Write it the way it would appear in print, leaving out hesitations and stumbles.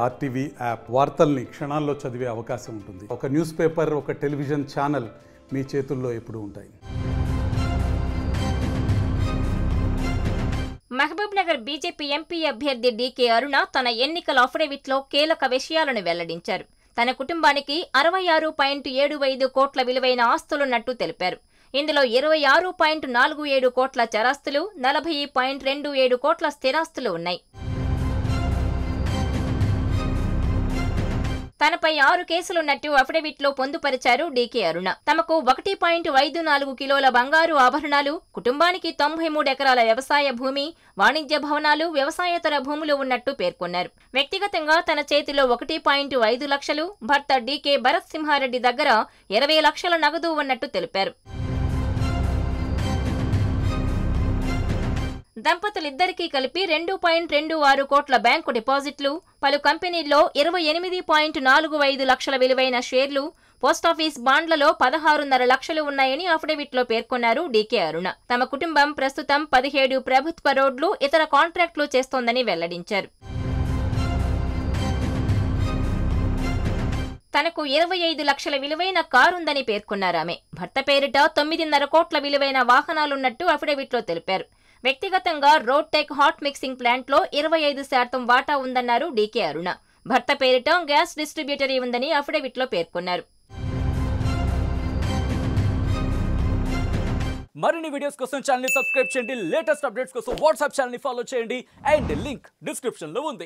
RTV app వార్తల్ని క్షణాల్లో చదివే అవకాశం ఉంటుంది. ఒక న్యూస్ పేపర్, ఒక టెలివిజన్ ఛానల్ మీ చేతుల్లో ఎప్పుడూ ఉంటాయి. మహబూబ్ నగర్ బీజేపీ ఎంపీ అభ్యర్థి డీకే అరుణ తన ఎన్నికల అఫిడవిట్లో కీలక విషయాలను వెల్లడించారు. తన కుటుంబానికి 66.75 కోట్ల విలువైన ఆస్తులున్నట్టు తెలిపారు. ఇందులో 26.47 కోట్ల చరాస్తులు, 40.27 కోట్ల స్థిరాస్తులు ఉన్నాయి. తనపై 6 కేసులున్నట్టు అఫిడవిట్లో పొందుపరిచారు డీకే అరుణ. తమకు 1.54 కిలోల బంగారు ఆభరణాలు, కుటుంబానికి 93 ఎకరాల వ్యవసాయ భూమి, వాణిజ్య భవనాలు, వ్యవసాయేతర భూములు ఉన్నట్టు పేర్కొన్నారు. వ్యక్తిగతంగా తన చేతిలో 1.5 లక్షలు, భర్త డీకే భరత్ సింహారెడ్డి దగ్గర 20 లక్షల నగదు ఉన్నట్టు తెలిపారు. దంపతులిద్దరికీ కలిపి 2.26 కోట్ల బ్యాంకు డిపాజిట్లు, పలు కంపెనీల్లో 28.45 లక్షల విలువైన షేర్లు, పోస్టాఫీస్ బాండ్లలో 16.5 లక్షలు ఉన్నాయని అఫిడవిట్లో పేర్కొన్నారు డీకే అరుణ. తమ కుటుంబం ప్రస్తుతం 17 ప్రభుత్వ రోడ్లు, ఇతర కాంట్రాక్టులు చేస్తోందని వెల్లడించారు. తనకు 25 లక్షల విలువైన కారుందని పేర్కొన్నారామె. భర్త పేరిట 9.5 కోట్ల విలువైన వాహనాలున్నట్టు అఫిడవిట్లో తెలిపారు. వ్యక్తిగతంగా రోడ్ టెక్ హాట్ మిక్సింగ్ ప్లాంట్లో 25% వాటా ఉందన్నారు డీకే అరుణ. భర్త పేరిట గ్యాస్ డిస్ట్రిబ్యూటరీ ఉందని అఫిడవిట్లో పేర్కొన్నారు. మరిన్ని వీడియోస్ కోసం ఛానల్ ని సబ్స్క్రైబ్ చేయండి. లేటెస్ట్ అప్డేట్స్ కోసం వాట్సాప్ ఛానల్ ని ఫాలో చేయండి. అండ్ లింక్ డిస్క్రిప్షన్ లో ఉంది.